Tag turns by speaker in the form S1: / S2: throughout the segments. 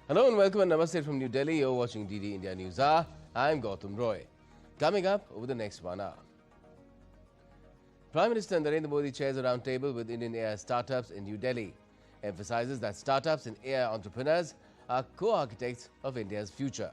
S1: Hello and welcome and namaste from New Delhi. You're watching DD India Newshour. I'm Gautam Roy. Coming up over the next 1 hour. Prime Minister Narendra Modi chairs a roundtable with Indian AI startups in New Delhi. Emphasizes that startups and AI entrepreneurs are co-architects of India's future.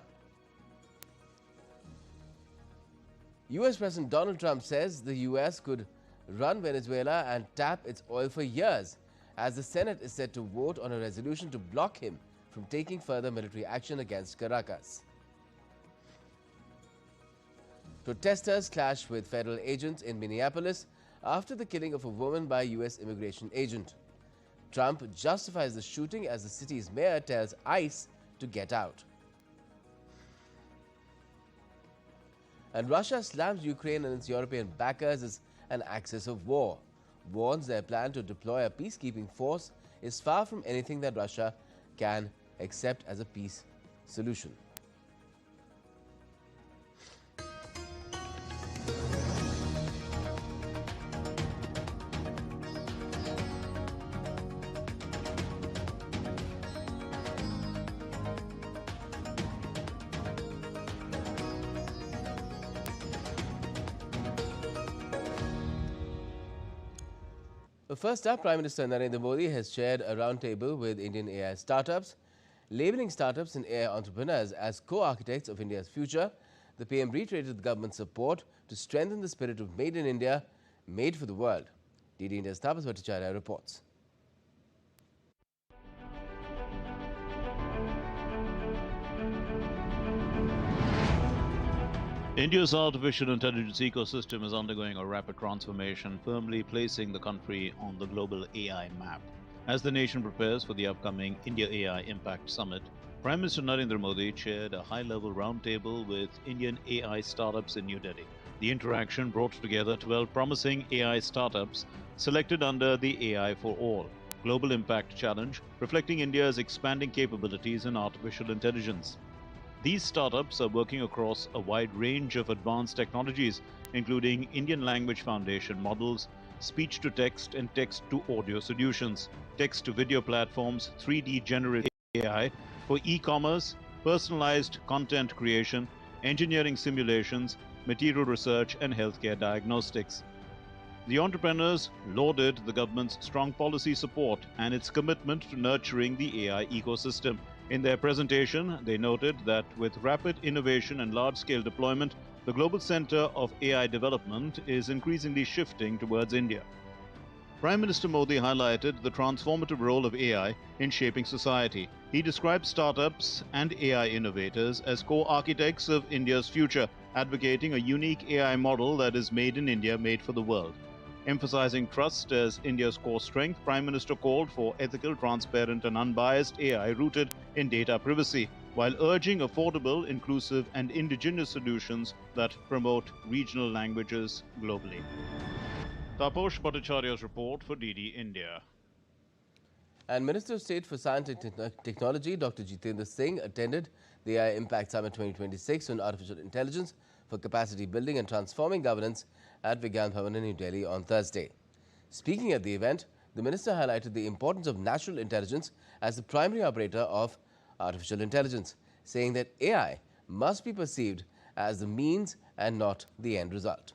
S1: US President Donald Trump says the US could run Venezuela and tap its oil for years, as the Senate is set to vote on a resolution to block him from taking further military action against Caracas. Protesters clashed with federal agents in Minneapolis after the killing of a woman by a US immigration agent. Trump justifies the shooting as the city's mayor tells ICE to get out. And Russia slams Ukraine and its European backers as an axis of war, warns their plan to deploy a peacekeeping force is far from anything that Russia can accept as a peace solution. First up, Prime Minister Narendra Modi has chaired a roundtable with Indian AI startups, labeling startups and AI entrepreneurs as co-architects of India's future. The PM reiterated the government's support to strengthen the spirit of Made in India, Made for the World. DD India's Tapas Bhattacharya reports.
S2: India's artificial intelligence ecosystem is undergoing a rapid transformation, firmly placing the country on the global AI map. As the nation prepares for the upcoming India AI Impact Summit, Prime Minister Narendra Modi chaired a high-level roundtable with Indian AI startups in New Delhi. The interaction brought together 12 promising AI startups selected under the AI for All Global Impact Challenge, reflecting India's expanding capabilities in artificial intelligence. These startups are working across a wide range of advanced technologies, including Indian language foundation models, speech-to-text and text-to-audio solutions, text-to-video platforms, 3D generative AI for e-commerce, personalized content creation, engineering simulations, material research, and healthcare diagnostics. The entrepreneurs lauded the government's strong policy support and its commitment to nurturing the AI ecosystem. In their presentation, they noted that with rapid innovation and large-scale deployment, the global center of AI development is increasingly shifting towards India. Prime Minister Modi highlighted the transformative role of AI in shaping society. He described startups and AI innovators as co-architects of India's future, advocating a unique AI model that is made in India, made for the world. Emphasizing trust as India's core strength, Prime Minister called for ethical, transparent and unbiased AI rooted in data privacy, while urging affordable, inclusive and indigenous solutions that promote regional languages globally. Taposh Bhattacharya's report for DD India.
S1: And Minister of State for Science and Technology, Dr. Jitendra Singh, attended the AI Impact Summit 2026 on artificial intelligence for capacity building and transforming governance at Vigyan Bhavan in New Delhi on Thursday. Speaking at the event, the minister highlighted the importance of natural intelligence as the primary operator of artificial intelligence, saying that AI must be perceived as the means and not the end result.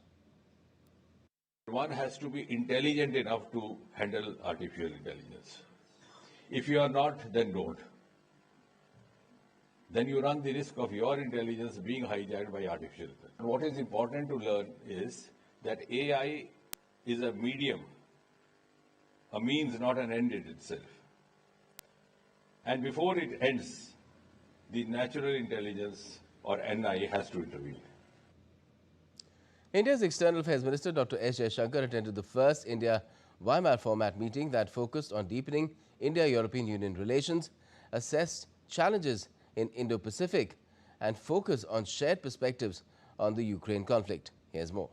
S3: One has to be intelligent enough to handle artificial intelligence. If you are not, then don't. Then you run the risk of your intelligence being hijacked by artificial intelligence. What is important to learn is that AI is a medium, a means, not an end in itself. And before it ends, the natural intelligence or NI has to intervene.
S1: India's External Affairs Minister Dr. S. Jaishankar attended the first India Weimar format meeting that focused on deepening India-European Union relations, assessed challenges in Indo-Pacific and focus on shared perspectives on the Ukraine conflict. Here's more.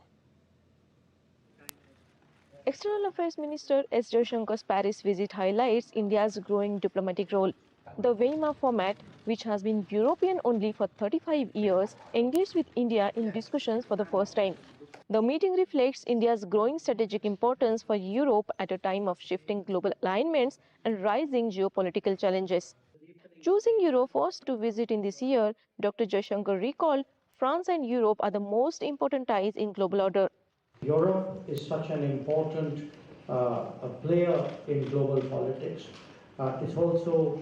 S4: External Affairs Minister S. Jaishankar's Paris visit highlights India's growing diplomatic role. The Weimar format, which has been European only for 35 years, engaged with India in discussions for the first time. The meeting reflects India's growing strategic importance for Europe at a time of shifting global alignments and rising geopolitical challenges. Choosing Europe first to visit in this year, Dr. Jaishankar recalled France and Europe are the most important ties in global order.
S5: Europe is such an important a player in global politics. It's also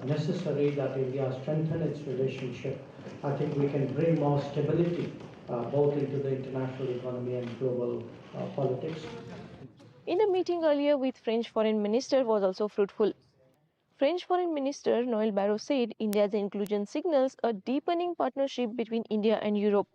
S5: necessary that India strengthen its relationship. I think we can bring more stability both into the international economy and global politics.
S4: In a meeting earlier with French Foreign Minister was also fruitful. French Foreign Minister Noël Barrot said India's inclusion signals a deepening partnership between India and Europe.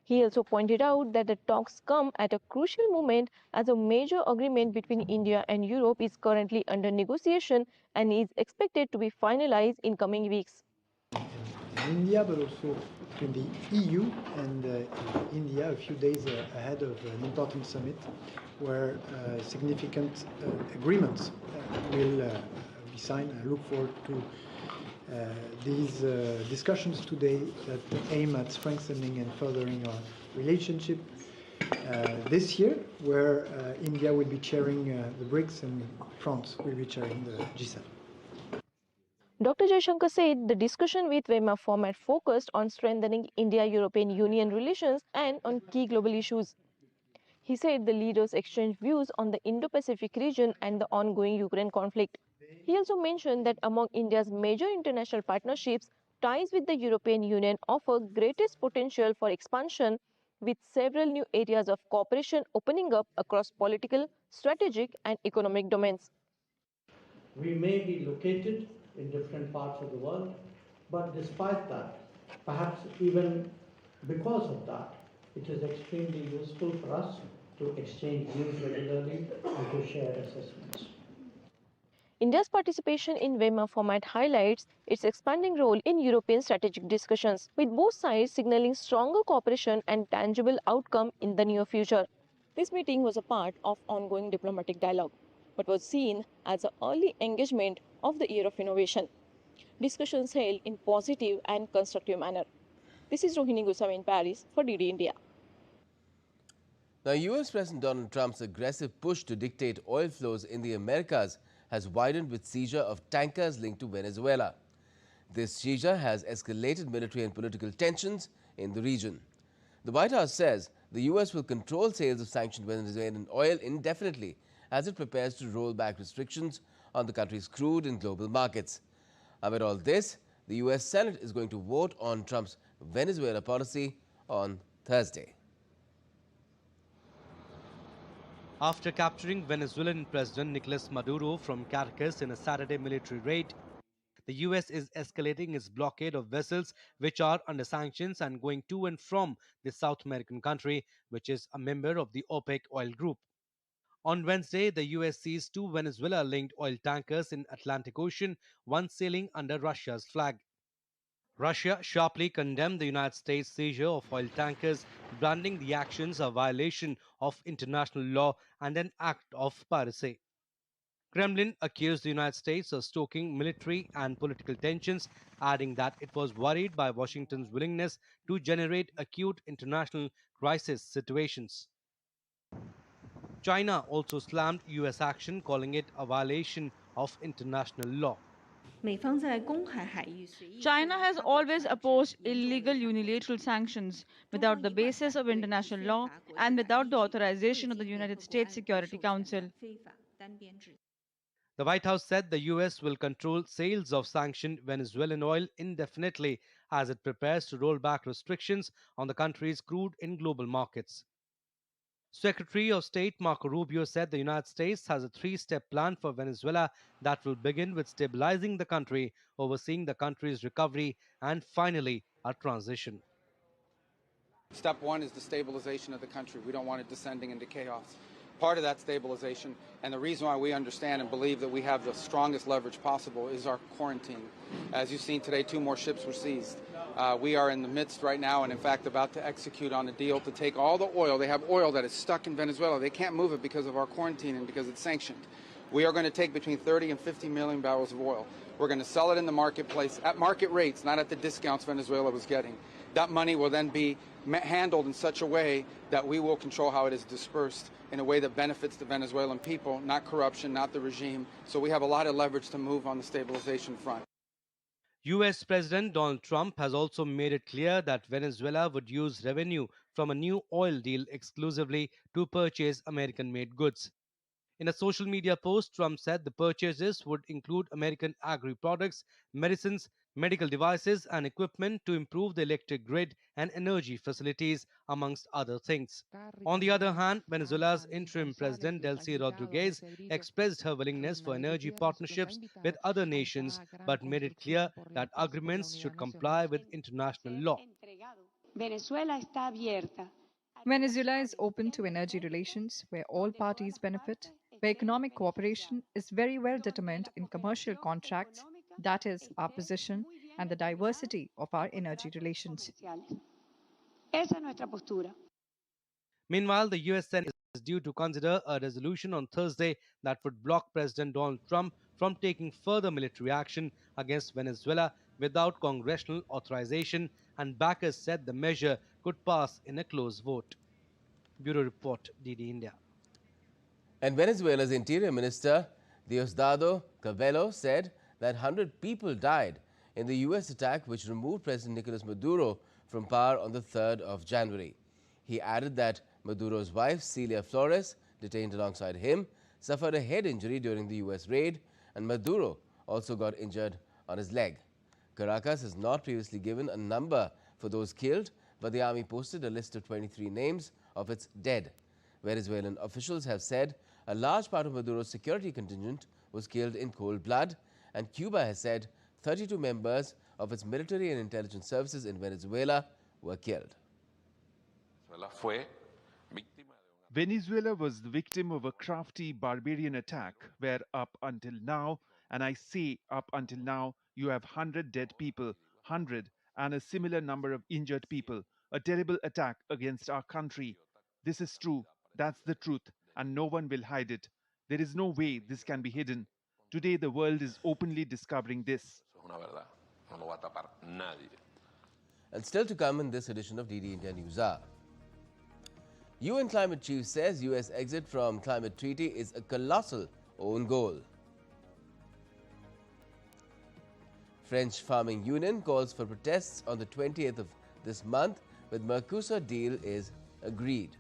S4: He also pointed out that the talks come at a crucial moment as a major agreement between India and Europe is currently under negotiation and is expected to be finalized in coming weeks.
S6: India, but also between the EU and India a few days ahead of an important summit where significant agreements will be signed. I look forward to these discussions today that aim at strengthening and furthering our relationship this year, where India will be chairing the BRICS and France will be chairing the G7.
S4: Dr. Jaishankar said the discussion with Weimar format focused on strengthening India-European Union relations and on key global issues. He said the leaders exchanged views on the Indo-Pacific region and the ongoing Ukraine conflict. He also mentioned that among India's major international partnerships, ties with the European Union offer greatest potential for expansion, with several new areas of cooperation opening up across political, strategic and economic domains.
S5: We may be located in different parts of the world, but despite that, perhaps even because of that, it is extremely useful for us to exchange views regularly and to share assessments.
S4: India's participation in Weimar format highlights its expanding role in European strategic discussions, with both sides signaling stronger cooperation and tangible outcome in the near future. This meeting was a part of ongoing diplomatic dialogue, but was seen as an early engagement of the Year of Innovation. Discussions held in positive and constructive manner. This is Rohini Goswami in Paris for DD India.
S1: Now, US President Donald Trump's aggressive push to dictate oil flows in the Americas has widened with seizure of tankers linked to Venezuela. This seizure has escalated military and political tensions in the region. The White House says the US will control sales of sanctioned Venezuelan oil indefinitely as it prepares to roll back restrictions on the country's crude in global markets. Amid all this, the US Senate is going to vote on Trump's Venezuela policy on Thursday.
S7: After capturing Venezuelan President Nicolas Maduro from Caracas in a Saturday military raid, the US is escalating its blockade of vessels which are under sanctions and going to and from the South American country, which is a member of the OPEC oil group. On Wednesday, the US seized two Venezuela-linked oil tankers in Atlantic Ocean, one sailing under Russia's flag. Russia sharply condemned the United States' seizure of oil tankers, branding the actions a violation of international law and an act of piracy. Kremlin accused the United States of stoking military and political tensions, adding that it was worried by Washington's willingness to generate acute international crisis situations. China also slammed US action, calling it a violation of international law.
S8: China has always opposed illegal unilateral sanctions without the basis of international law and without the authorization of the United States Security Council.
S7: The White House said the US will control sales of sanctioned Venezuelan oil indefinitely as it prepares to roll back restrictions on the country's crude in global markets. Secretary of State Marco Rubio said the United States has a three-step plan for Venezuela that will begin with stabilizing the country, overseeing the country's recovery, and finally, a transition.
S9: Step one is the stabilization of the country. We don't want it descending into chaos. Part of that stabilization, and the reason why we understand and believe that we have the strongest leverage possible, is our quarantine. As you've seen today, 2 more ships were seized. We are in the midst right now and in fact about to execute on a deal to take all the oil. They have oil that is stuck in Venezuela. They can't move it because of our quarantine and because it's sanctioned. We are going to take between 30 and 50 million barrels of oil. We're going to sell it in the marketplace at market rates, not at the discounts Venezuela was getting. That money will then be handled in such a way that we will control how it is dispersed in a way that benefits the Venezuelan people, not corruption, not the regime. So we have a lot of leverage to move on the stabilization front.
S7: US President Donald Trump has also made it clear that Venezuela would use revenue from a new oil deal exclusively to purchase American made goods. In a social media post, Trump said the purchases would include American agri products, medicines, medical devices, and equipment to improve the electric grid and energy facilities, amongst other things. On the other hand, Venezuela's interim president, Delcy Rodriguez, expressed her willingness for energy partnerships with other nations, but made it clear that agreements should comply with international law.
S10: Venezuela está abierta.
S11: Venezuela is open to energy relations where all parties benefit, where economic cooperation is very well determined in commercial contracts. That is our position and the diversity of our energy relations.
S10: Esa es nuestra postura.
S7: Meanwhile, the US Senate is due to consider a resolution on Thursday that would block President Donald Trump from taking further military action against Venezuela without congressional authorization, and backers said the measure could pass in a close vote. Bureau Report, DD India.
S1: And Venezuela's Interior Minister, Diosdado Cabello, said that 100 people died in the U.S. attack which removed President Nicolas Maduro from power on the 3rd of January. He added that Maduro's wife, Celia Flores, detained alongside him, suffered a head injury during the U.S. raid, and Maduro also got injured on his leg. Caracas has not previously given a number for those killed, but the army posted a list of 23 names of its dead. Venezuelan officials have said a large part of Maduro's security contingent was killed in cold blood, and Cuba has said 32 members of its military and intelligence services in Venezuela were killed.
S12: Venezuela was the victim of a crafty barbarian attack where up until now, and I say up until now, you have 100 dead people, 100, and a similar number of injured people. A terrible attack against our country. This is true. That's the truth, and no one will hide it. There is no way this can be hidden. Today, the world is openly discovering this.
S1: And still to come in this edition of DD India Newshour. UN climate chief says US exit from climate treaty is a colossal own goal. French farming union calls for protests on the 20th of this month with Mercosur deal is agreed.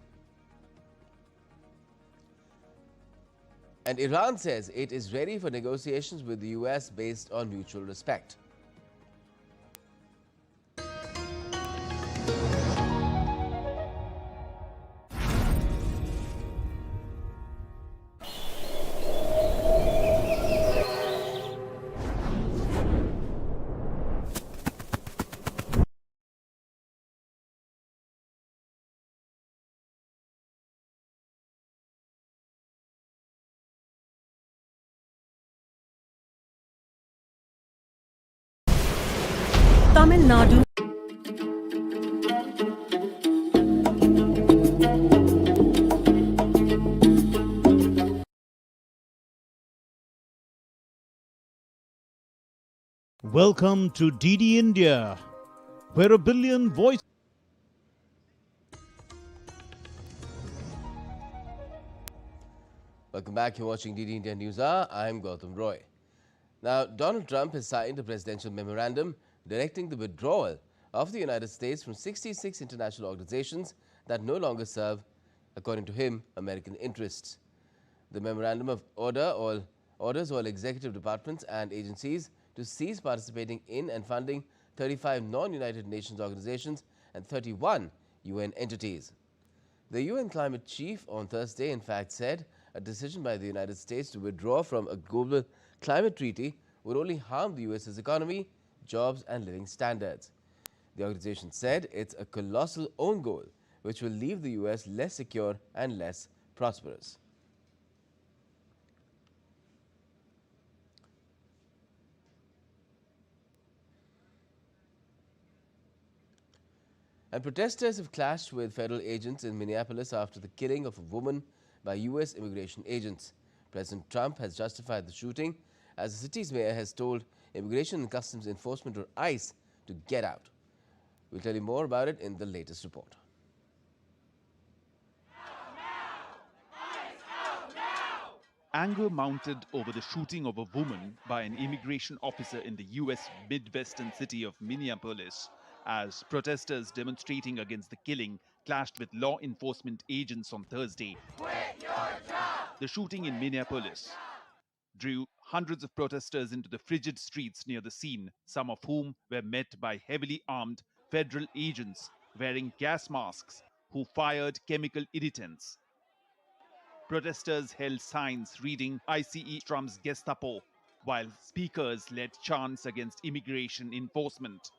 S1: And Iran says it is ready for negotiations with the US based on mutual respect.
S13: Tamil Nadu.
S2: Welcome to DD India, where a billion voices.
S1: Welcome back. You're watching DD India Newshour. I'm Gautam Roy. Now, Donald Trump has signed a presidential memorandum directing the withdrawal of the United States from 66 international organizations that no longer serve, according to him, American interests. The memorandum of orders all executive departments and agencies to cease participating in and funding 35 non-United Nations organizations and 31 UN entities. The UN climate chief on Thursday, in fact, said a decision by the United States to withdraw from a global climate treaty would only harm the US's economy, jobs and living standards. The organization said it's a colossal own goal which will leave the US less secure and less prosperous. And protesters have clashed with federal agents in Minneapolis after the killing of a woman by US immigration agents. President Trump has justified the shooting as the city's mayor has told Immigration and Customs Enforcement, or ICE, to get out. We'll tell you more about it in the latest report.
S12: Anger mounted over the shooting of a woman by an immigration officer in the U.S. Midwestern city of Minneapolis as protesters demonstrating against the killing clashed with law enforcement agents on Thursday. The shooting in Minneapolis drew hundreds of protesters into the frigid streets near the scene, some of whom were met by heavily armed federal agents wearing gas masks who fired chemical irritants. Protesters held signs reading ICE Trump's Gestapo, while speakers led chants against immigration enforcement.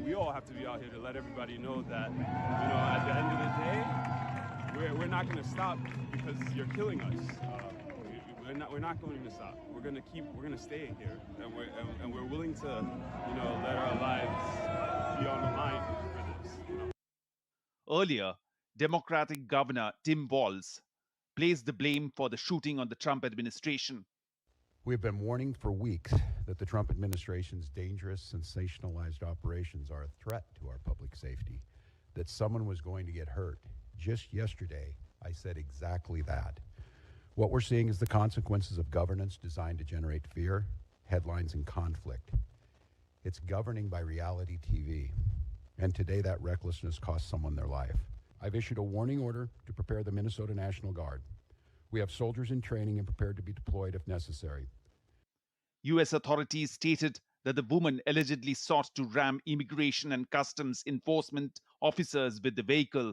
S14: We all have to be out here to let everybody know that, at the end of the day, we're not going to stop because you're killing us. We're not going to stop. We're going to stay here, and we're willing to, let our lives be on the line for this.
S12: Earlier, Democratic Governor Tim Walz placed the blame for the shooting on the Trump administration.
S15: We have been warning for weeks that the Trump administration's dangerous, sensationalized operations are a threat to our public safety, that someone was going to get hurt. Just yesterday, I said exactly that. What we're seeing is the consequences of governance designed to generate fear, headlines, and conflict. It's governing by reality TV. And today that recklessness cost someone their life. I've issued a warning order to prepare the Minnesota National Guard. We have soldiers in training and prepared to be deployed if necessary.
S12: U.S. authorities stated that the woman allegedly sought to ram immigration and customs enforcement officers with the vehicle.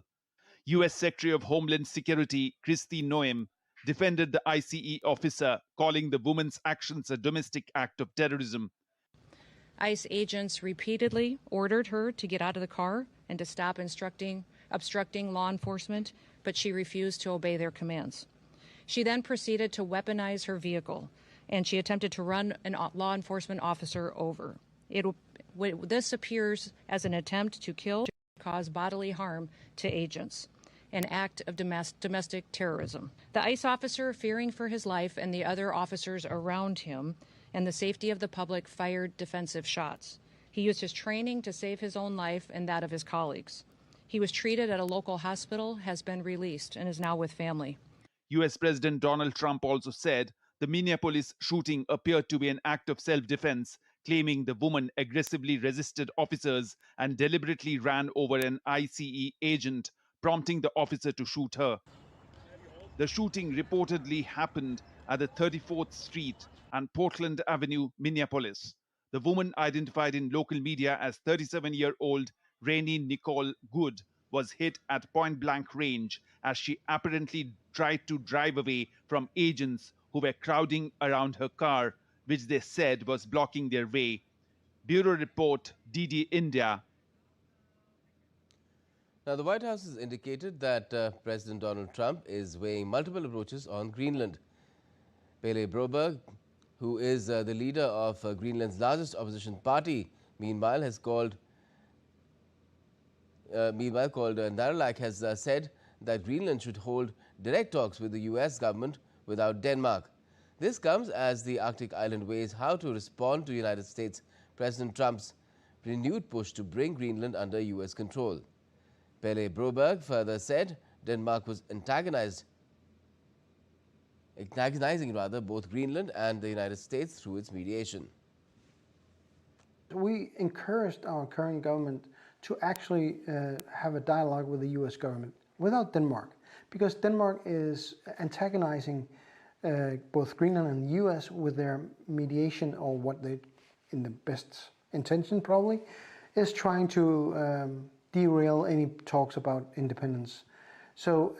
S12: U.S. Secretary of Homeland Security Kristi Noem defended the ICE officer, calling the woman's actions a domestic act of terrorism.
S16: ICE agents repeatedly ordered her to get out of the car and to stop obstructing law enforcement, but she refused to obey their commands. She then proceeded to weaponize her vehicle, and she attempted to run a law enforcement officer over. This appears as an attempt to kill, to cause bodily harm to agents, an act of domestic terrorism. The ICE officer, fearing for his life and the other officers around him and the safety of the public, fired defensive shots. He used his training to save his own life and that of his colleagues. He was treated at a local hospital, has been released, and is now with family.
S12: U.S. President Donald Trump also said the Minneapolis shooting appeared to be an act of self-defense, claiming the woman aggressively resisted officers and deliberately ran over an ICE agent, prompting the officer to shoot her. The shooting reportedly happened at the 34th Street and Portland Avenue, Minneapolis. The woman, identified in local media as 37-year-old Rainey Nicole Good, was hit at point-blank range as she apparently tried to drive away from agents who were crowding around her car, which they said was blocking their way. Bureau Report, DD India.
S1: Now, the White House has indicated that President Donald Trump is weighing multiple approaches on Greenland. Pele Broberg, who is the leader of Greenland's largest opposition party, meanwhile called Narlak, has said that Greenland should hold direct talks with the U.S. government without Denmark. This comes as the Arctic island weighs how to respond to United States President Trump's renewed push to bring Greenland under U.S. control. Pele Broberg further said Denmark was antagonizing both Greenland and the United States through its mediation.
S6: We encouraged our current government to actually have a dialogue with the U.S. government without Denmark, because Denmark is antagonizing both Greenland and the U.S. with their mediation, or what they, in the best intention probably, is trying to derail any talks about independence. So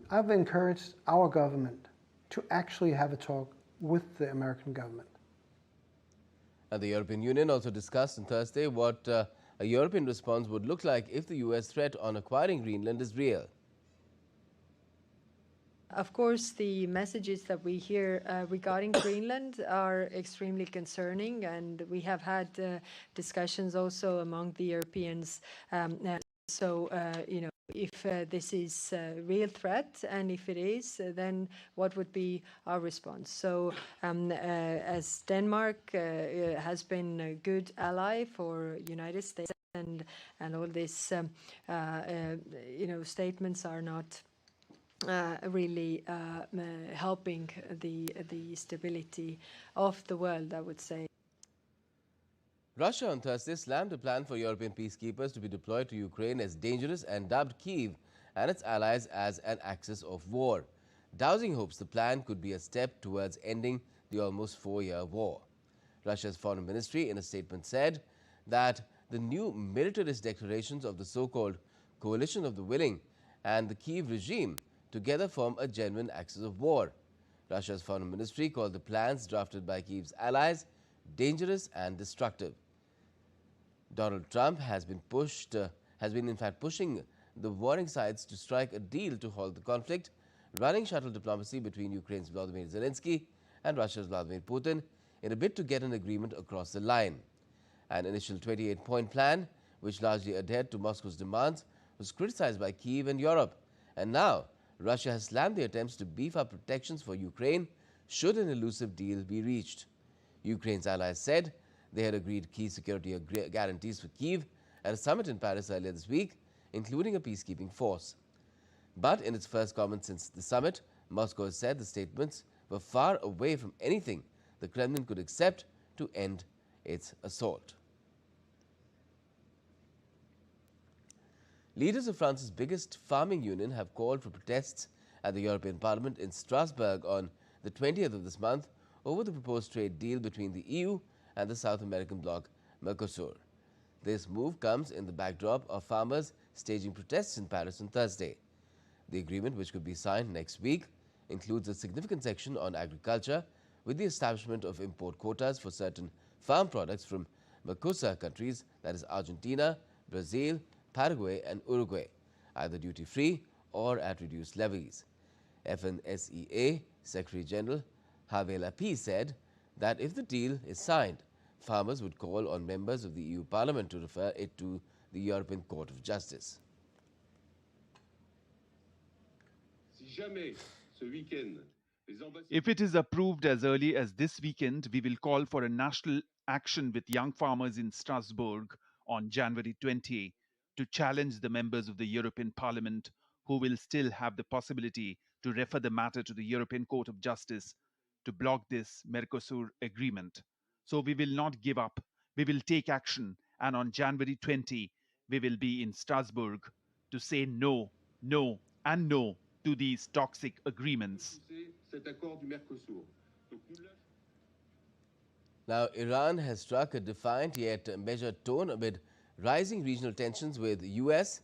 S6: I've encouraged our government to actually have a talk with the American government.
S1: And the European Union also discussed on Thursday what a European response would look like if the U.S. threat on acquiring Greenland is real.
S17: Of course, the messages that we hear regarding Greenland are extremely concerning, and we have had discussions also among the Europeans. If this is a real threat, and if it is, then what would be our response? So, as Denmark has been a good ally for United States, and all these statements are not really helping the stability of the world, I would say.
S1: Russia on Thursday slammed a plan for European peacekeepers to be deployed to Ukraine as dangerous and dubbed Kyiv and its allies as an axis of war, dousing hopes the plan could be a step towards ending the almost 4-year war. Russia's foreign ministry in a statement said that the new militarist declarations of the so-called coalition of the willing and the Kyiv regime together form a genuine axis of war. Russia's foreign ministry called the plans drafted by Kyiv's allies dangerous and destructive. Donald Trump has been in fact pushing the warring sides to strike a deal to halt the conflict, running shuttle diplomacy between Ukraine's Vladimir Zelensky and Russia's Vladimir Putin in a bid to get an agreement across the line. An initial 28-point plan, which largely adhered to Moscow's demands, was criticized by Kyiv and Europe. And now, Russia has slammed the attempts to beef up protections for Ukraine should an elusive deal be reached. Ukraine's allies said they had agreed key security guarantees for Kyiv at a summit in Paris earlier this week, including a peacekeeping force. But in its first comment since the summit, Moscow has said the statements were far away from anything the Kremlin could accept to end its assault. Leaders of France's biggest farming union have called for protests at the European Parliament in Strasbourg on the 20th of this month over the proposed trade deal between the EU and the South American bloc Mercosur. This move comes in the backdrop of farmers staging protests in Paris on Thursday. The agreement, which could be signed next week, includes a significant section on agriculture with the establishment of import quotas for certain farm products from Mercosur countries, that is Argentina, Brazil, Paraguay and Uruguay, either duty-free or at reduced levies. FNSEA Secretary General Hervé Lapie said that if the deal is signed, farmers would call on members of the EU Parliament to refer it to the European Court of Justice.
S12: If it is approved as early as this weekend, we will call for a national action with young farmers in Strasbourg on January 20 to challenge the members of the European Parliament who will still have the possibility to refer the matter to the European Court of Justice to block this Mercosur agreement. So we will not give up. We will take action, and on January 20, we will be in Strasbourg to say no, no, and no to these toxic agreements.
S1: Now, Iran has struck a defiant yet measured tone amid rising regional tensions with the US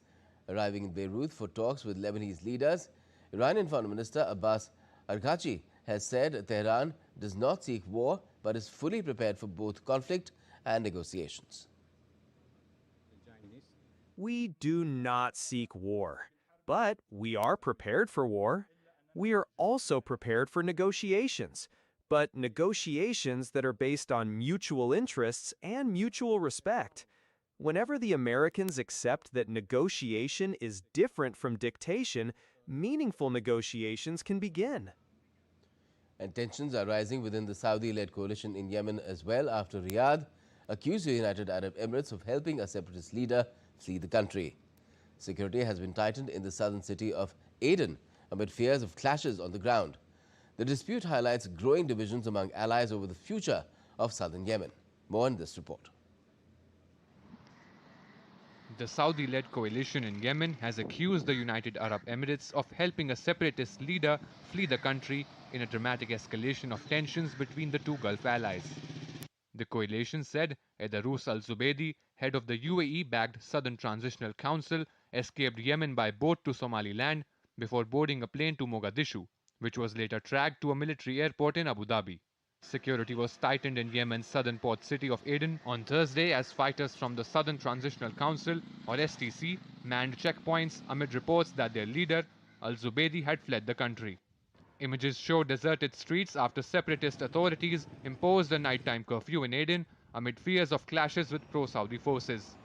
S1: arriving in Beirut for talks with Lebanese leaders. Iranian Foreign Minister Abbas Araghchi has said Tehran does not seek war but is fully prepared for both conflict and negotiations.
S18: We do not seek war, but we are prepared for war. We are also prepared for negotiations, but negotiations that are based on mutual interests and mutual respect. Whenever the Americans accept that negotiation is different from dictation, meaningful negotiations can begin.
S1: And tensions are rising within the Saudi-led coalition in Yemen as well after Riyadh accused the United Arab Emirates of helping a separatist leader flee the country. Security has been tightened in the southern city of Aden amid fears of clashes on the ground. The dispute highlights growing divisions among allies over the future of southern Yemen. More in this report.
S19: The Saudi-led coalition in Yemen has accused the United Arab Emirates of helping a separatist leader flee the country in a dramatic escalation of tensions between the two Gulf allies. The coalition said Edarus al-Zubaydi, head of the UAE-backed Southern Transitional Council, escaped Yemen by boat to Somaliland before boarding a plane to Mogadishu, which was later tracked to a military airport in Abu Dhabi. Security was tightened in Yemen's southern port city of Aden on Thursday as fighters from the Southern Transitional Council, or STC, manned checkpoints amid reports that their leader, al-Zubaydi, had fled the country. Images show deserted streets after separatist authorities imposed a nighttime curfew in Aden amid fears of clashes with pro-Saudi forces.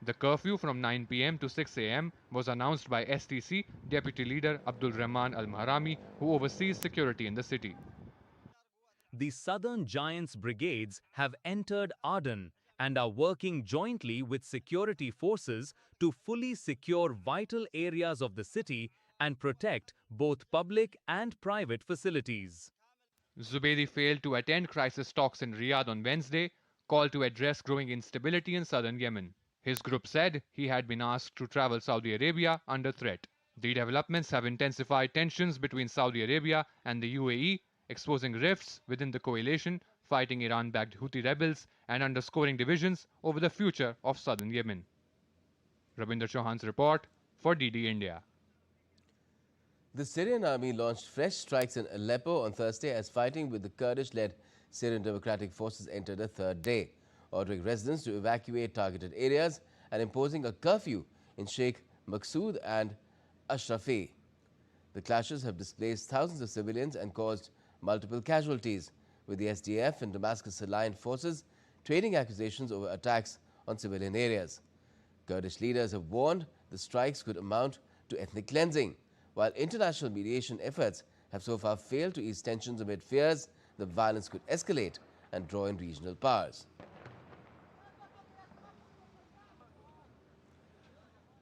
S19: The curfew from 9 p.m. to 6 a.m. was announced by STC Deputy Leader Abdul Rahman Al-Mahrami, who oversees security in the city.
S20: The Southern Giants brigades have entered Aden and are working jointly with security forces to fully secure vital areas of the city and protect both public and private facilities.
S19: Zubeidi failed to attend crisis talks in Riyadh on Wednesday, called to address growing instability in southern Yemen. His group said he had been asked to travel Saudi Arabia under threat. The developments have intensified tensions between Saudi Arabia and the UAE, exposing rifts within the coalition, fighting Iran-backed Houthi rebels, and underscoring divisions over the future of southern Yemen. Rabinder Chauhan's report for DD India.
S1: The Syrian army launched fresh strikes in Aleppo on Thursday as fighting with the Kurdish-led Syrian Democratic Forces entered a third day, ordering residents to evacuate targeted areas and imposing a curfew in Sheikh Maqsood and Ashrafi. The clashes have displaced thousands of civilians and caused multiple casualties, with the SDF and Damascus-aligned forces trading accusations over attacks on civilian areas. Kurdish leaders have warned the strikes could amount to ethnic cleansing, while international mediation efforts have so far failed to ease tensions amid fears that violence could escalate and draw in regional powers.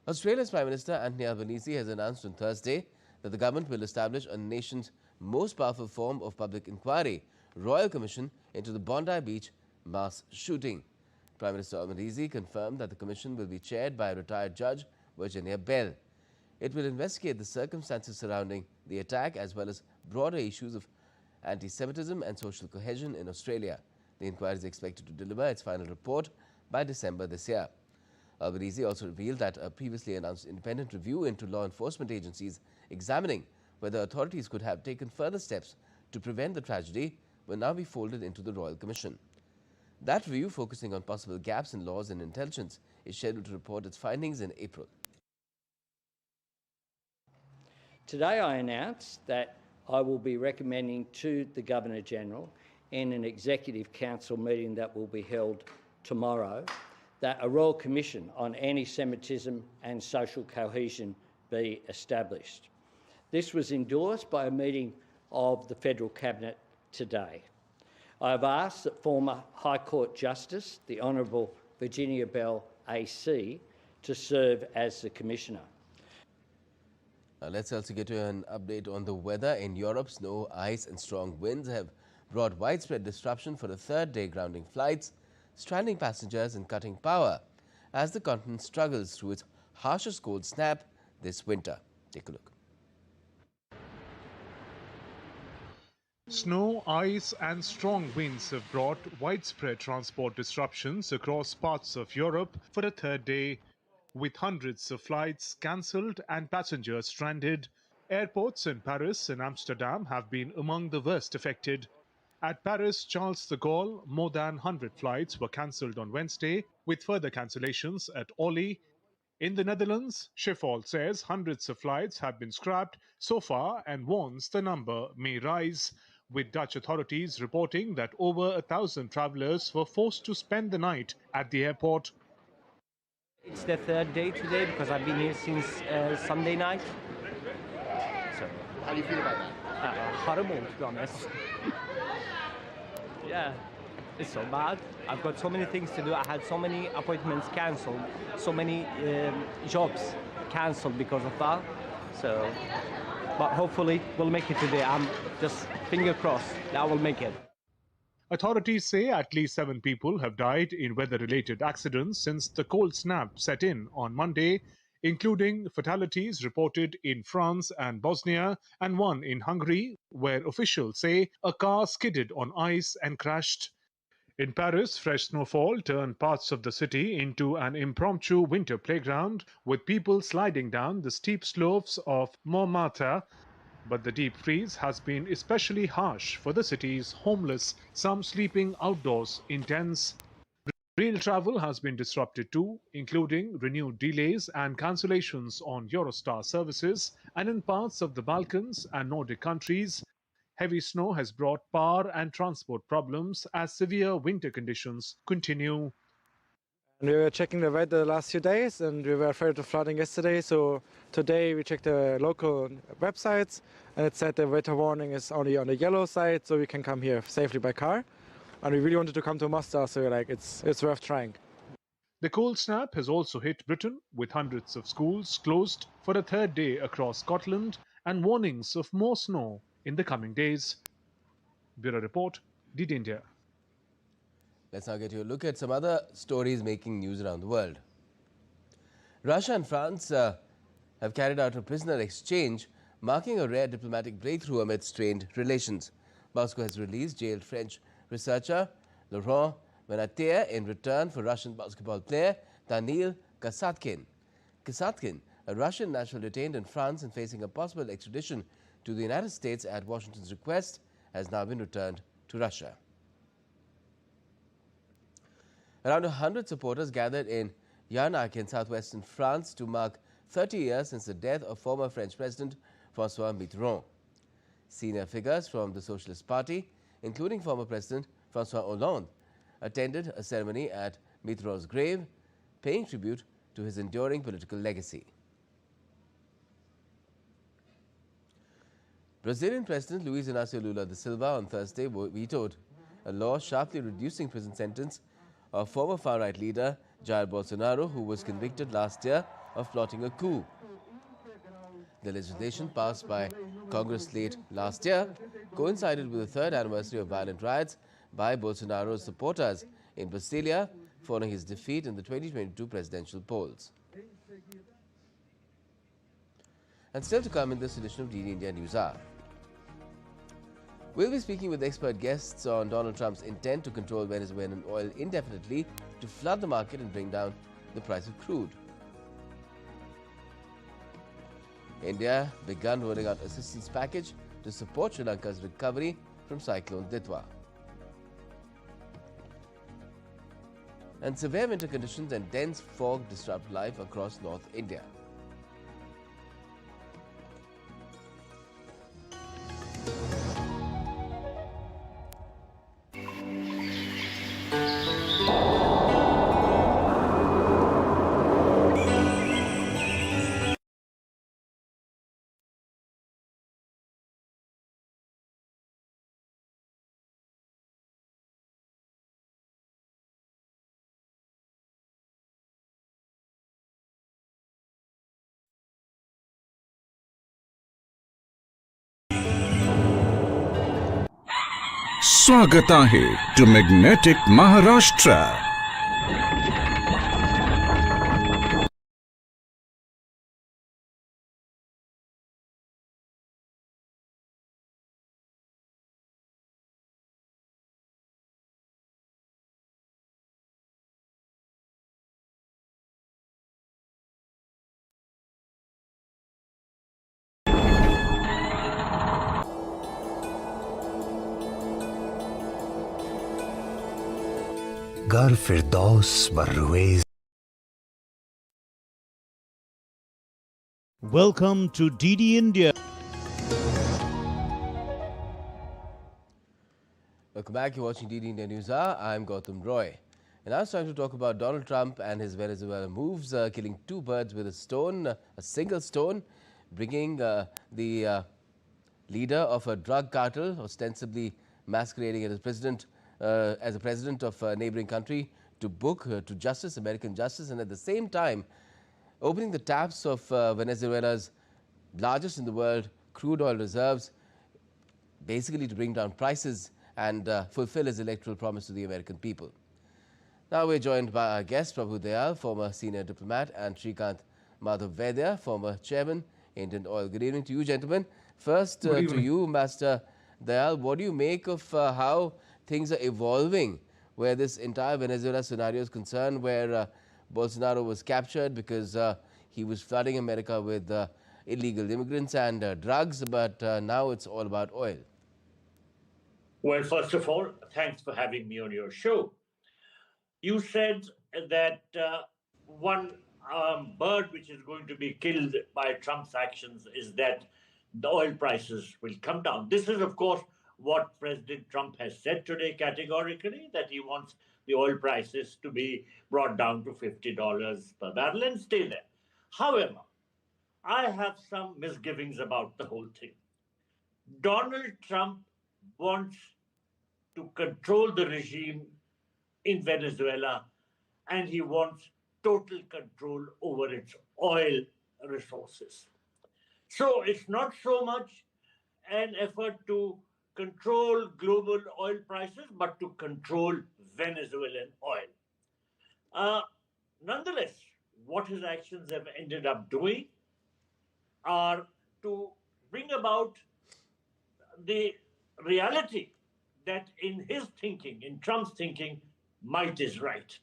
S1: Australia's Prime Minister Anthony Albanese has announced on Thursday that the government will establish a nation's most powerful form of public inquiry, Royal Commission into the Bondi Beach mass shooting. Prime Minister Albanese confirmed that the commission will be chaired by retired Judge Virginia Bell. It will investigate the circumstances surrounding the attack as well as broader issues of anti-Semitism and social cohesion in Australia. The inquiry is expected to deliver its final report by December this year. Albanese also revealed that a previously announced independent review into law enforcement agencies examining whether authorities could have taken further steps to prevent the tragedy will now be folded into the Royal Commission. That review, focusing on possible gaps in laws and intelligence, is scheduled to report its findings in April.
S21: Today I announced that I will be recommending to the Governor-General in an Executive Council meeting that will be held tomorrow that a Royal Commission on Anti-Semitism and Social Cohesion be established. This was endorsed by a meeting of the Federal Cabinet today. I have asked that former High Court Justice, the Honourable Virginia Bell AC, to serve as the Commissioner.
S1: Now let's also get to an update on the weather. In Europe, snow, ice and strong winds have brought widespread disruption for the third day, grounding flights, stranding passengers and cutting power as the continent struggles through its harshest cold snap this winter. Take a look.
S22: Snow, ice and strong winds have brought widespread transport disruptions across parts of Europe for a third day, with hundreds of flights cancelled and passengers stranded. Airports in Paris and Amsterdam have been among the worst affected. At Paris Charles de Gaulle, more than 100 flights were cancelled on Wednesday, with further cancellations at Orly. In the Netherlands, Schiphol says hundreds of flights have been scrapped so far and warns the number may rise, with Dutch authorities reporting that over 1,000 travellers were forced to spend the night at the airport.
S23: It's the third day today because I've been here since Sunday night. So,
S24: how do you feel about that?
S23: Horrible, to be honest. Yeah, it's so bad. I've got so many things to do. I had so many appointments cancelled, so many jobs cancelled because of that. So, but hopefully we'll make it today. I'm just finger crossed that we'll make it.
S22: Authorities say at least 7 people have died in weather-related accidents since the cold snap set in on Monday, including fatalities reported in France and Bosnia and one in Hungary, where officials say a car skidded on ice and crashed. In Paris, fresh snowfall turned parts of the city into an impromptu winter playground, with people sliding down the steep slopes of Montmartre. But the deep freeze has been especially harsh for the city's homeless, some sleeping outdoors in tents. Rail travel has been disrupted too, including renewed delays and cancellations on Eurostar services, and in parts of the Balkans and Nordic countries, heavy snow has brought power and transport problems as severe winter conditions continue.
S25: We were checking the weather the last few days and we were afraid of flooding yesterday, so today we checked the local websites and it said the weather warning is only on the yellow side, so we can come here safely by car. And we really wanted to come to Mostar, so we're like, it's worth trying.
S22: The cold snap has also hit Britain, with hundreds of schools closed for a third day across Scotland and warnings of more snow in the coming days. Bureau Report, DD India.
S1: Let's now get you a look at some other stories making news around the world. Russia and France have carried out a prisoner exchange, marking a rare diplomatic breakthrough amid strained relations. Moscow has released jailed French researcher Laurent Venateur in return for Russian basketball player Danil Kasatkin. Kasatkin, a Russian national detained in France and facing a possible extradition to the United States at Washington's request, has now been returned to Russia. Around 100 supporters gathered in Yarnac in southwestern France to mark 30 years since the death of former French President François Mitterrand. Senior figures from the Socialist Party, including former President François Hollande, attended a ceremony at Mitterrand's grave, paying tribute to his enduring political legacy. Brazilian President Luiz Inácio Lula da Silva on Thursday vetoed a law sharply reducing prison sentence of former far-right leader Jair Bolsonaro, who was convicted last year of plotting a coup. The legislation passed by Congress late last year coincided with the third anniversary of violent riots by Bolsonaro's supporters in Brasilia following his defeat in the 2022 presidential polls. And still to come in this edition of DD India Newshour. We'll be speaking with expert guests on Donald Trump's intent to control Venezuelan oil indefinitely to flood the market and bring down the price of crude. India begun rolling out assistance package to support Sri Lanka's recovery from cyclone Ditwa. And severe winter conditions and dense fog disrupt life across North India.
S3: स्वागत आहे to magnetic Maharashtra.
S4: गर फिरदौस बर्रुएज.
S2: Welcome to DD India.
S1: Welcome back. You're watching DD India Newshour. I'm Gautam Roy. And now it's time to talk about Donald Trump and his Venezuela moves, killing two birds with a stone, a single stone, bringing the leader of a drug cartel, ostensibly masquerading as a president of a neighboring country, to book, to justice, American justice, and at the same time opening the taps of Venezuela's largest in the world crude oil reserves, basically to bring down prices and fulfill his electoral promise to the American people. Now we're joined by our guest, Prabhu Dayal, former senior diplomat, and Shrikant Madhav Vaidya, former chairman, Indian Oil. Good evening to you, gentlemen. First, to you, Master Dayal, what do you make of how things are evolving, where this entire Venezuela scenario is concerned, where Bolsonaro was captured because he was flooding America with illegal immigrants and drugs, but now it's all about oil?
S5: Well, first of all, thanks for having me on your show. You said that one bird which is going to be killed by Trump's actions is that the oil prices will come down. This is, of course, what President Trump has said today categorically, that he wants the oil prices to be brought down to $50 per barrel and stay there. However, I have some misgivings about the whole thing. Donald Trump wants to control the regime in Venezuela and he wants total control over its oil resources. So it's not so much an effort to control global oil prices, but to control Venezuelan oil. Nonetheless, what his actions have ended up doing are to bring about the reality that in his thinking, in Trump's thinking, might is right.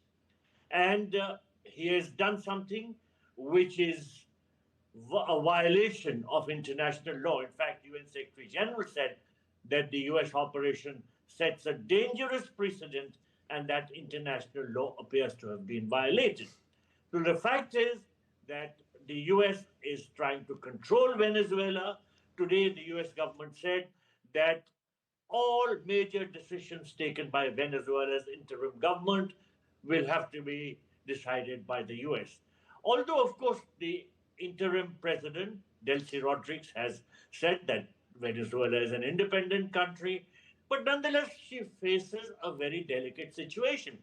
S5: And he has done something which is a violation of international law. In fact, UN Secretary General said that the US operation sets a dangerous precedent and that international law appears to have been violated. So the fact is that the US is trying to control Venezuela. Today, the US government said that all major decisions taken by Venezuela's interim government will have to be decided by the US. Although, of course, the interim president, Delcy Rodriguez, has said that Venezuela is an independent country, but nonetheless, she faces a very delicate situation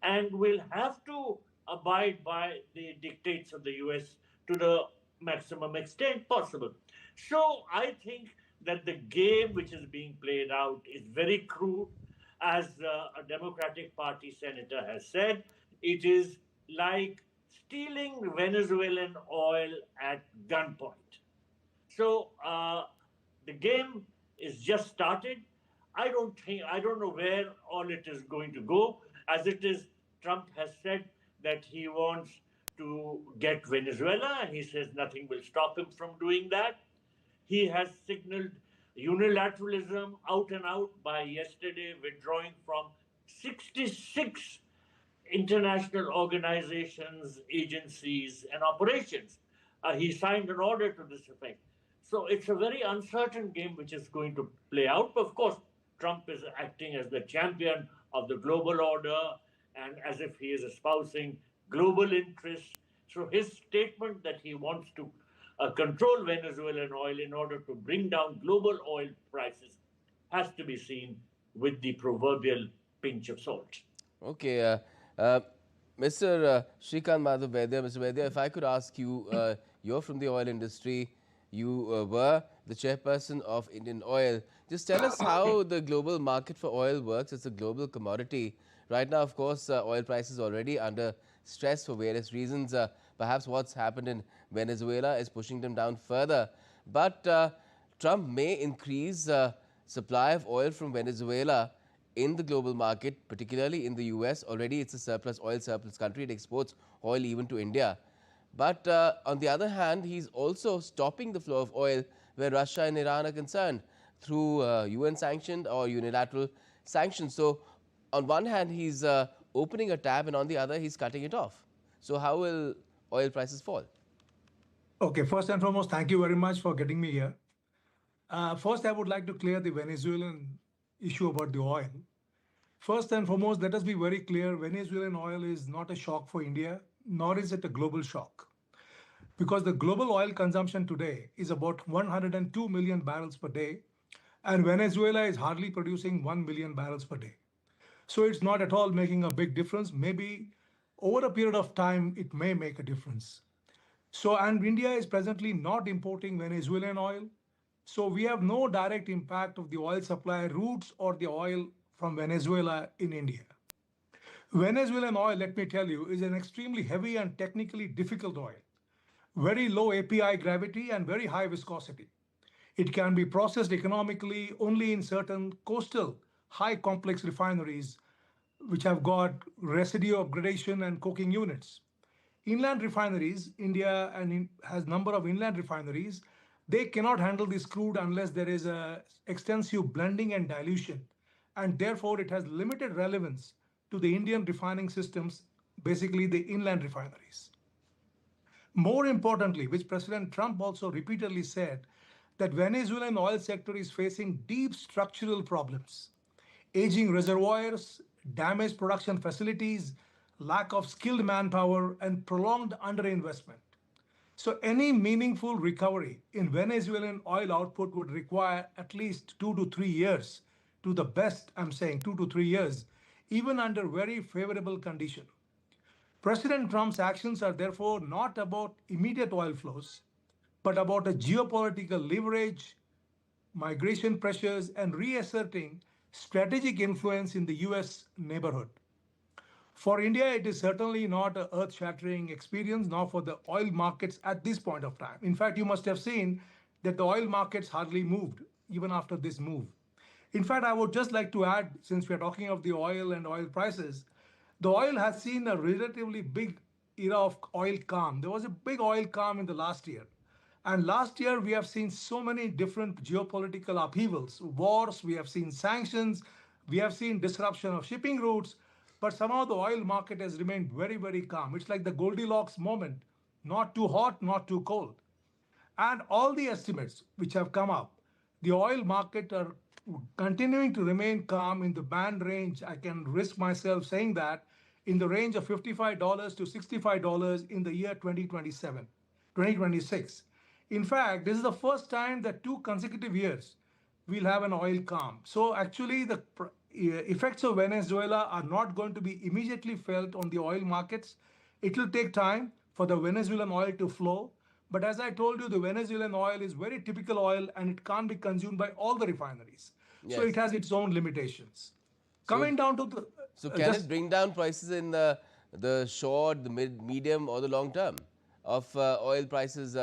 S5: and will have to abide by the dictates of the US to the maximum extent possible. So I think that the game which is being played out is very crude. As a Democratic Party senator has said, it is like stealing Venezuelan oil at gunpoint. So the game is just started. I don't know where all it is going to go. As it is, Trump has said that he wants to get Venezuela, and he says nothing will stop him from doing that. He has signaled unilateralism out and out by yesterday withdrawing from 66 international organizations, agencies, and operations. He signed an order to this effect. So it's a very uncertain game which is going to play out. Of course, Trump is acting as the champion of the global order and as if he is espousing global interests. So his statement that he wants to control Venezuelan oil in order to bring down global oil prices has to be seen with the proverbial pinch of salt.
S1: Okay, Mr. Shrikant Madhav Vaidya, Mr. Vaidya, if I could ask you, you're from the oil industry, you were the chairperson of Indian Oil. Just tell us how the global market for oil works. It's a global commodity. Right now, of course, oil prices already under stress for various reasons. Perhaps what's happened in Venezuela is pushing them down further. But Trump may increase supply of oil from Venezuela in the global market, particularly in the US. Already it's a surplus, oil surplus country. It exports oil even to India. But on the other hand, he's also stopping the flow of oil where Russia and Iran are concerned through UN sanctioned or unilateral sanctions. So on one hand, he's opening a tap, and on the other, he's cutting it off. So how will oil prices fall?
S7: Okay, first and foremost, thank you very much for getting me here. First, I would like to clear the Venezuelan issue about the oil. First and foremost, let us be very clear, Venezuelan oil is not a shock for India, nor is it a global shock. Because the global oil consumption today is about 102 million barrels per day, and Venezuela is hardly producing 1 million barrels per day. So it's not at all making a big difference. Maybe over a period of time, it may make a difference. So, and India is presently not importing Venezuelan oil. So we have no direct impact of the oil supply routes or the oil from Venezuela in India. Venezuelan oil, let me tell you, is an extremely heavy and technically difficult oil. Very low API gravity and very high viscosity. It can be processed economically only in certain coastal high complex refineries which have got residue upgradation and coking units. Inland refineries, India has number of inland refineries, they cannot handle this crude unless there is a extensive blending and dilution, and therefore it has limited relevance to the Indian refining systems, basically the inland refineries. More importantly, which President Trump also repeatedly said, that Venezuelan oil sector is facing deep structural problems. Aging reservoirs, damaged production facilities, lack of skilled manpower, and prolonged underinvestment. So any meaningful recovery in Venezuelan oil output would require at least 2 to 3 years, to the best, I'm saying 2 to 3 years, even under very favorable condition. President Trump's actions are therefore not about immediate oil flows, but about a geopolitical leverage, migration pressures, and reasserting strategic influence in the US neighborhood. For India, it is certainly not an earth-shattering experience, nor for the oil markets at this point of time. In fact, you must have seen that the oil markets hardly moved, even after this move. In fact, I would just like to add, since we are talking of the oil and oil prices, the oil has seen a relatively big era of oil calm. There was a big oil calm in the last year. And last year, we have seen so many different geopolitical upheavals, wars, we have seen sanctions, we have seen disruption of shipping routes, but somehow the oil market has remained very, very calm. It's like the Goldilocks moment, not too hot, not too cold. And all the estimates which have come up, the oil market are continuing to remain calm in the band range. I can risk myself saying that in the range of $55 to $65 in the year 2026. In fact, this is the first time that 2 consecutive years we'll have an oil calm. So actually the effects of Venezuela are not going to be immediately felt on the oil markets. It will take time for the Venezuelan oil to flow. But as I told you, the Venezuelan oil is very typical oil and it can't be consumed by all the refineries.
S1: Yes.
S7: So it has its own limitations. Coming down to the...
S1: So can it bring down prices in the short, the medium or the long term of oil prices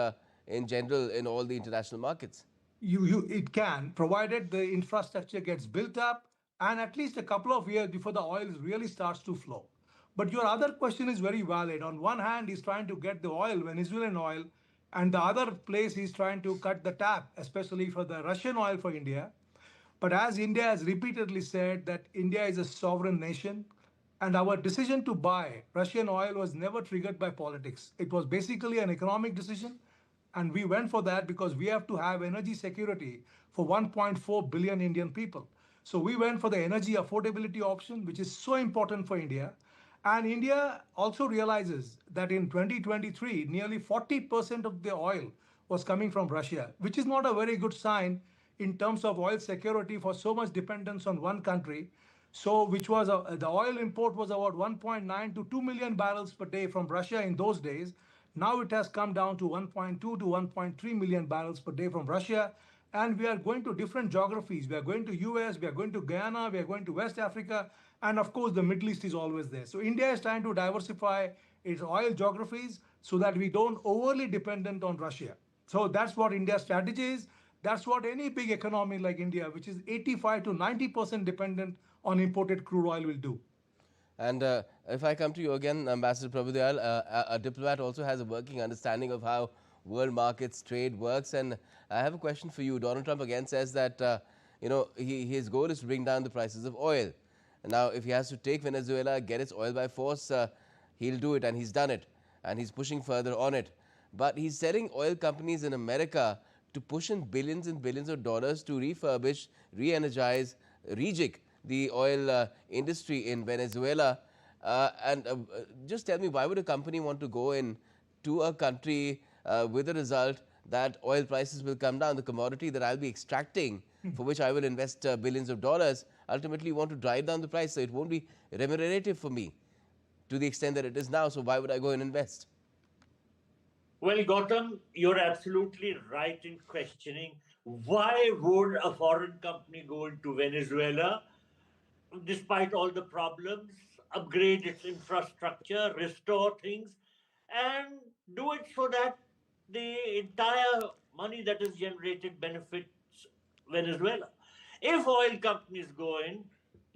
S1: in general in all the international markets?
S7: It can, provided the infrastructure gets built up and at least a couple of years before the oil really starts to flow. But your other question is very valid. On one hand, he's trying to get the oil, Venezuelan oil, and the other place he's trying to cut the tap, especially for the Russian oil for India. But as India has repeatedly said that India is a sovereign nation, and our decision to buy Russian oil was never triggered by politics. It was basically an economic decision, and we went for that because we have to have energy security for 1.4 billion Indian people. So we went for the energy affordability option, which is so important for India. And India also realizes that in 2023, nearly 40% of the oil was coming from Russia, which is not a very good sign in terms of oil security for so much dependence on one country. So which was, the oil import was about 1.9 to 2 million barrels per day from Russia in those days. Now it has come down to 1.2 to 1.3 million barrels per day from Russia. And we are going to different geographies. We are going to US, we are going to Guyana, we are going to West Africa, and of course the Middle East is always there. So India is trying to diversify its oil geographies so that we don't overly dependent on Russia. So that's what India's strategy is. That's what any big economy like India, which is 85 to 90% dependent on imported crude oil, will do.
S1: And if I come to you again, Ambassador Prabhudyal, a diplomat also has a working understanding of how world markets trade works. And I have a question for you. Donald Trump again says that, his goal is to bring down the prices of oil. Now, if he has to take Venezuela, get its oil by force, he'll do it, and he's done it. And he's pushing further on it. But he's telling oil companies in America to push in billions and billions of dollars to refurbish, re-energize, rejig the oil industry in Venezuela. Just tell me, why would a company want to go in to a country with the result that oil prices will come down, the commodity that I'll be extracting, for which I will invest billions of dollars, ultimately want to drive down the price, so it won't be remunerative for me to the extent that it is now. So why would I go and invest?
S5: Well, Gautam, you're absolutely right in questioning why would a foreign company go into Venezuela, despite all the problems, upgrade its infrastructure, restore things, and do it so that the entire money that is generated benefits Venezuela. If oil companies go in,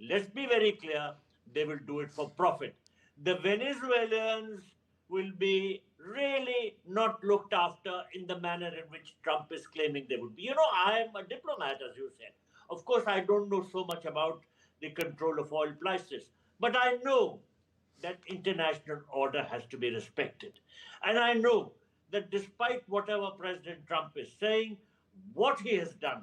S5: let's be very clear, they will do it for profit. The Venezuelans will be really not looked after in the manner in which Trump is claiming they would be. You know, I am a diplomat, as you said. Of course, I don't know so much about the control of oil prices, but I know that international order has to be respected. And I know that despite whatever President Trump is saying, what he has done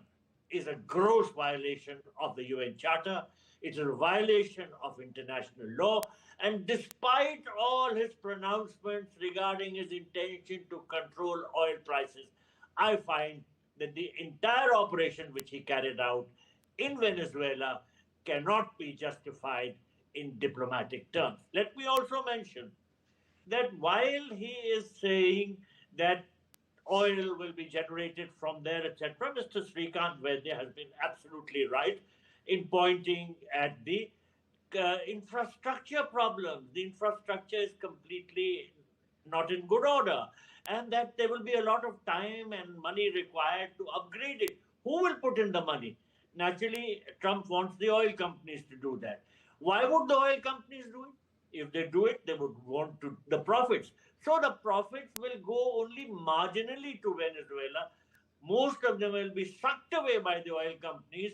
S5: is a gross violation of the UN Charter. It's a violation of international law. And despite all his pronouncements regarding his intention to control oil prices, I find that the entire operation which he carried out in Venezuela cannot be justified in diplomatic terms. Let me also mention that while he is saying that oil will be generated from there, etc., Mr. Srikant Vaidya has been absolutely right in pointing at the infrastructure problems. The infrastructure is completely not in good order, and that there will be a lot of time and money required to upgrade it. Who will put in the money? Naturally, Trump wants the oil companies to do that. Why would the oil companies do it? If they do it, they would want to the profits. So the profits will go only marginally to Venezuela. Most of them will be sucked away by the oil companies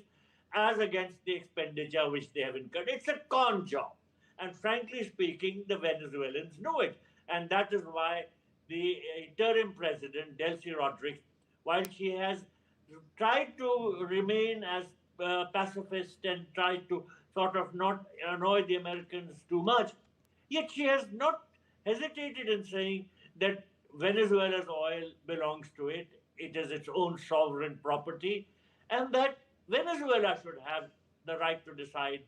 S5: as against the expenditure which they have incurred. It's a con job. And frankly speaking, the Venezuelans know it. And that is why the interim president, Delcy Rodriguez, while she has tried to remain as pacifist and tried to sort of not annoy the Americans too much, yet she has not hesitated in saying that Venezuela's oil belongs to it, it is its own sovereign property, and that Venezuela should have the right to decide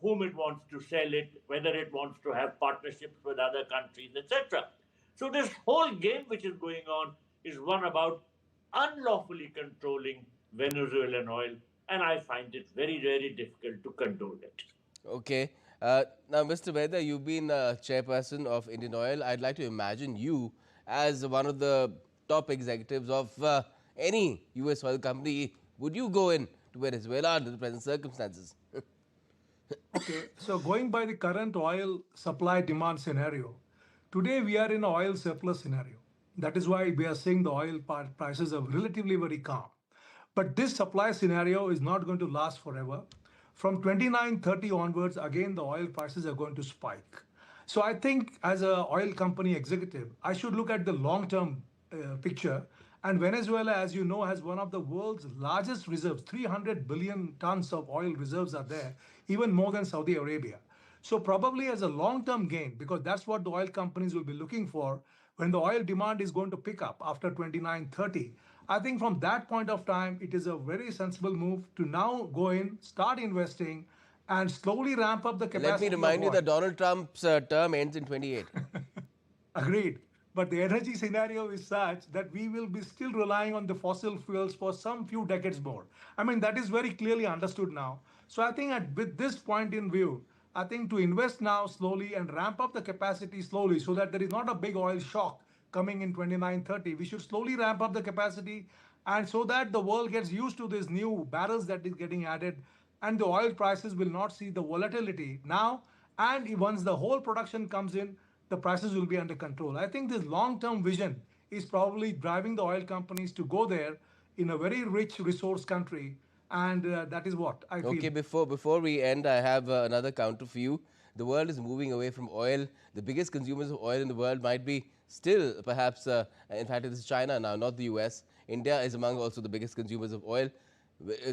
S5: whom it wants to sell it, whether it wants to have partnerships with other countries, etc. So this whole game which is going on is one about unlawfully controlling Venezuelan oil, and I find it very, very difficult to condone it.
S1: Okay. Now, Mr. Vaidya, you've been chairperson of Indian Oil. I'd like to imagine you as one of the top executives of any U.S. oil company. Would you go in to Venezuela under the present circumstances?
S7: Okay, so going by the current oil supply demand scenario, today we are in an oil surplus scenario. That is why we are seeing the oil prices are relatively very calm. But this supply scenario is not going to last forever. From 29-30 onwards, again, the oil prices are going to spike. So I think as an oil company executive, I should look at the long-term picture. And Venezuela, as you know, has one of the world's largest reserves. 300 billion tons of oil reserves are there, even more than Saudi Arabia. So probably as a long-term gain, because that's what the oil companies will be looking for when the oil demand is going to pick up after 29-30. I think from that point of time, it is a very sensible move to now go in, start investing, and slowly ramp up the capacity.
S1: Let me remind you that Donald Trump's term ends in 28.
S7: Agreed. But the energy scenario is such that we will be still relying on the fossil fuels for some few decades more. I mean, that is very clearly understood now. So I think with this point in view, I think to invest now slowly and ramp up the capacity slowly so that there is not a big oil shock coming in 29-30. We should slowly ramp up the capacity, and so that the world gets used to these new barrels that is getting added, and the oil prices will not see the volatility now. And once the whole production comes in, the prices will be under control. I think this long-term vision is probably driving the oil companies to go there in a very rich resource country, and that is what I feel.
S1: Okay, before we end, I have another counter for you. The world is moving away from oil. The biggest consumers of oil in the world might be still, perhaps, in fact, it is China now, not the US. India is among also the biggest consumers of oil.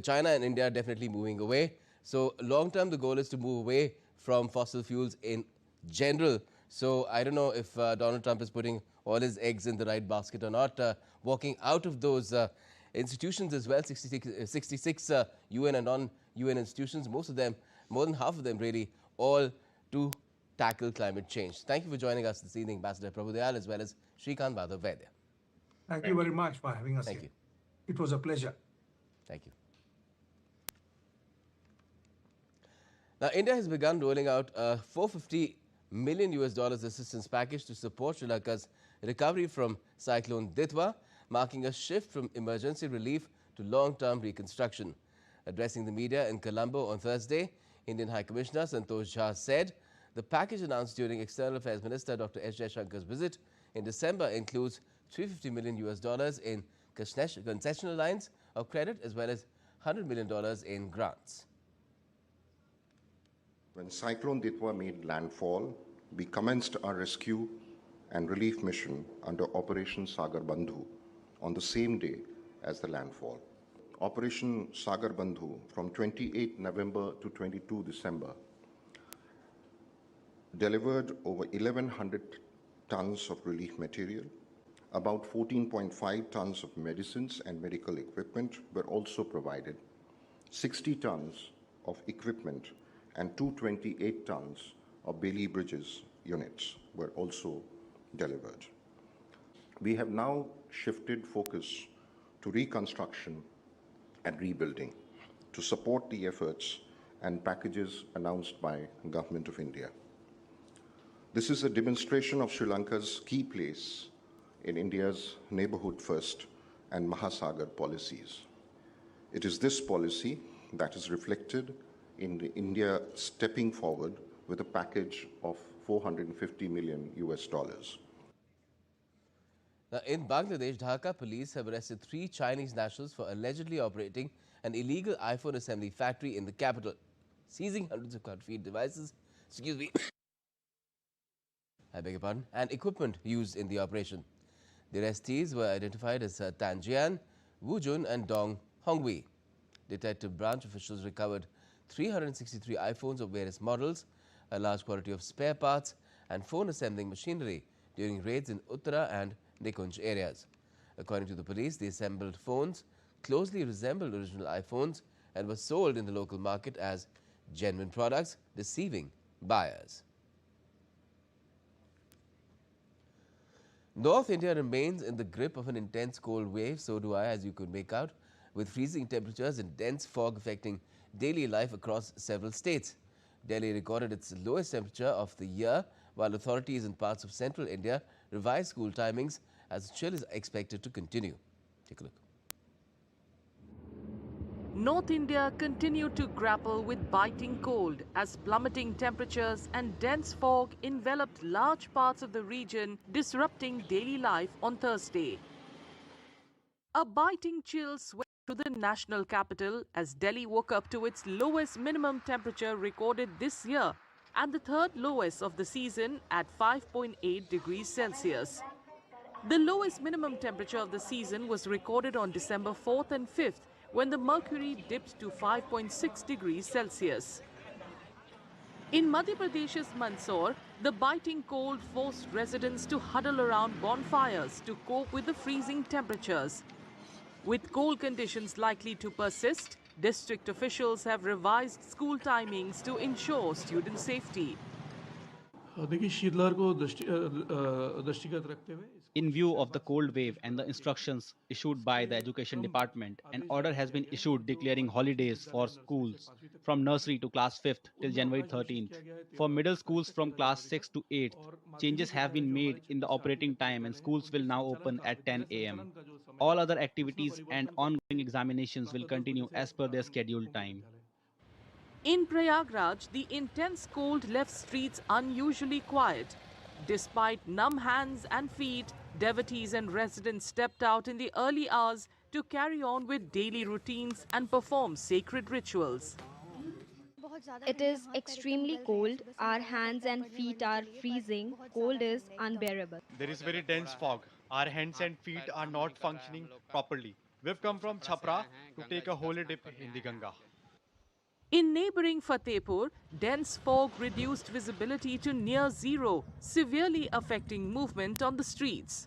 S1: China and India are definitely moving away. So long term, the goal is to move away from fossil fuels in general. So I don't know if Donald Trump is putting all his eggs in the right basket or not. Walking out of those institutions as well, 66 UN and non-UN institutions, most of them, more than half of them really, all to tackle climate change. Thank you for joining us this evening, Ambassador Prabhu as well as Srikant Vaidya.
S7: Thank you very much for having us
S1: Thank
S7: here.
S1: you.
S7: It was a pleasure.
S1: Thank you. Now, India has begun rolling out a $450 million assistance package to support Sri Lanka's recovery from Cyclone Ditwa, marking a shift from emergency relief to long-term reconstruction. Addressing the media in Colombo on Thursday, Indian High Commissioner Santosh Jha said the package announced during External Affairs Minister Dr. S. Jaishankar's visit in December includes $350 million in concessional lines of credit as well as $100 million in grants.
S8: When Cyclone Ditwa made landfall, we commenced our rescue and relief mission under Operation Sagar Bandhu on the same day as the landfall. Operation Sagar Bandhu from 28 November to 22 December delivered over 1,100 tons of relief material. About 14.5 tons of medicines and medical equipment were also provided. 60 tons of equipment and 228 tons of Bailey Bridges units were also delivered. We have now shifted focus to reconstruction and rebuilding to support the efforts and packages announced by the Government of India. This is a demonstration of Sri Lanka's key place in India's neighborhood first and Mahasagar policies. It is this policy that is reflected in India stepping forward with a package of $450 million US.
S1: Now, in Bangladesh, Dhaka police have arrested 3 Chinese nationals for allegedly operating an illegal iPhone assembly factory in the capital, seizing hundreds of counterfeit devices, and equipment used in the operation. The arrestees were identified as Tan Jian, Wu Jun and Dong Hongwei. Detective branch officials recovered 363 iPhones of various models, a large quantity of spare parts and phone assembling machinery during raids in Uttara and Nikunj areas. According to the police, the assembled phones closely resembled original iPhones and were sold in the local market as genuine products, deceiving buyers. North India remains in the grip of an intense cold wave, so do I, as you could make out, with freezing temperatures and dense fog affecting daily life across several states. Delhi recorded its lowest temperature of the year, while authorities in parts of central India revised school timings as the chill is expected to continue. Take a look.
S9: North India continued to grapple with biting cold as plummeting temperatures and dense fog enveloped large parts of the region, disrupting daily life on Thursday. A biting chill swept through the national capital as Delhi woke up to its lowest minimum temperature recorded this year and the third lowest of the season at 5.8 degrees Celsius. The lowest minimum temperature of the season was recorded on December 4th and 5th, when the mercury dipped to 5.6 degrees Celsius. In Madhya Pradesh's Mandsaur, the biting cold forced residents to huddle around bonfires to cope with the freezing temperatures. With cold conditions likely to persist, district officials have revised school timings to ensure student safety.
S10: In view of the cold wave and the instructions issued by the Education Department, an order has been issued declaring holidays for schools from nursery to class 5th till January 13th. For middle schools from class 6th to 8th, changes have been made in the operating time and schools will now open at 10 a.m. All other activities and ongoing examinations will continue as per their scheduled time.
S9: In Prayagraj, the intense cold left streets unusually quiet. Despite numb hands and feet, devotees and residents stepped out in the early hours to carry on with daily routines and perform sacred rituals.
S11: It is extremely cold. Our hands and feet are freezing. Cold is unbearable.
S13: There is very dense fog. Our hands and feet are not functioning properly. We've come from Chhapra to take a holy dip in the Ganga.
S9: In neighbouring Fatehpur, dense fog reduced visibility to near zero, severely affecting movement on the streets.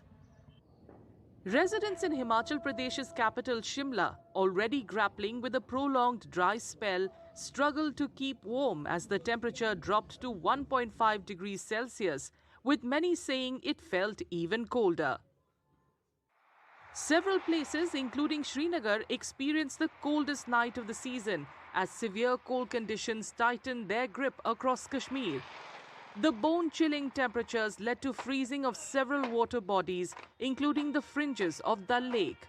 S9: Residents in Himachal Pradesh's capital Shimla, already grappling with a prolonged dry spell, struggled to keep warm as the temperature dropped to 1.5 degrees Celsius, with many saying it felt even colder. Several places, including Srinagar, experienced the coldest night of the season as severe cold conditions tightened their grip across Kashmir. The bone-chilling temperatures led to freezing of several water bodies, including the fringes of Dal Lake.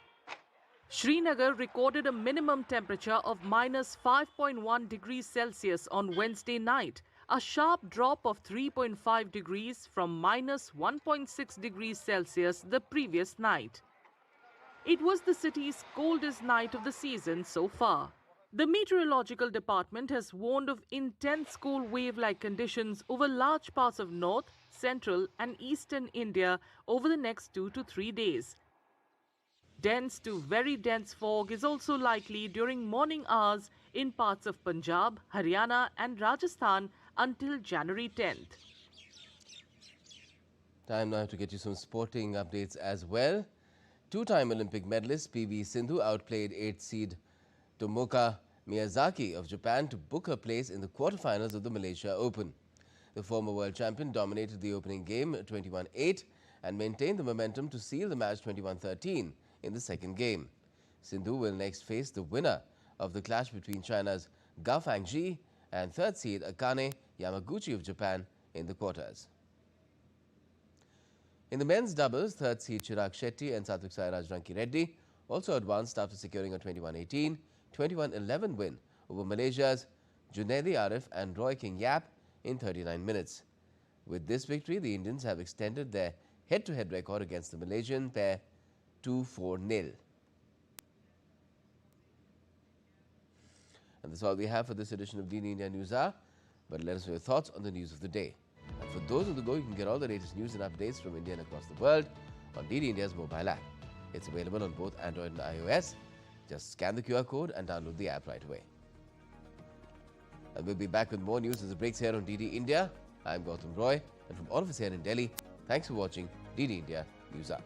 S9: Srinagar recorded a minimum temperature of minus 5.1 degrees Celsius on Wednesday night, a sharp drop of 3.5 degrees from minus 1.6 degrees Celsius the previous night. It was the city's coldest night of the season so far. The meteorological department has warned of intense cold wave-like conditions over large parts of north, central and eastern India over the next 2 to 3 days. Dense to very dense fog is also likely during morning hours in parts of Punjab, Haryana and Rajasthan until January 10th.
S1: Time now to get you some sporting updates as well. Two-time Olympic medalist PV Sindhu outplayed 8th seed Tomoka Miyazaki of Japan to book her place in the quarterfinals of the Malaysia Open. The former world champion dominated the opening game 21-8 and maintained the momentum to seal the match 21-13 in the second game. Sindhu will next face the winner of the clash between China's Gao Fangji and third seed Akane Yamaguchi of Japan in the quarters. In the men's doubles, third seed Chirag Shetty and Satvik Sairaj Ranki Reddy also advanced after securing a 21-18, 21-11 win over Malaysia's Junaidi Arif and Roy King Yap in 39 minutes. With this victory, the Indians have extended their head-to-head record against the Malaysian pair to 4-0. And that's all we have for this edition of DD India Newshour. But let us know your thoughts on the news of the day. And for those on the go, you can get all the latest news and updates from India and across the world on DD India's mobile app. It's available on both Android and iOS. Just scan the QR code and download the app right away. And we'll be back with more news as it breaks here on DD India. I'm Gautam Roy, and from all of us here in Delhi, thanks for watching DD India Newshour.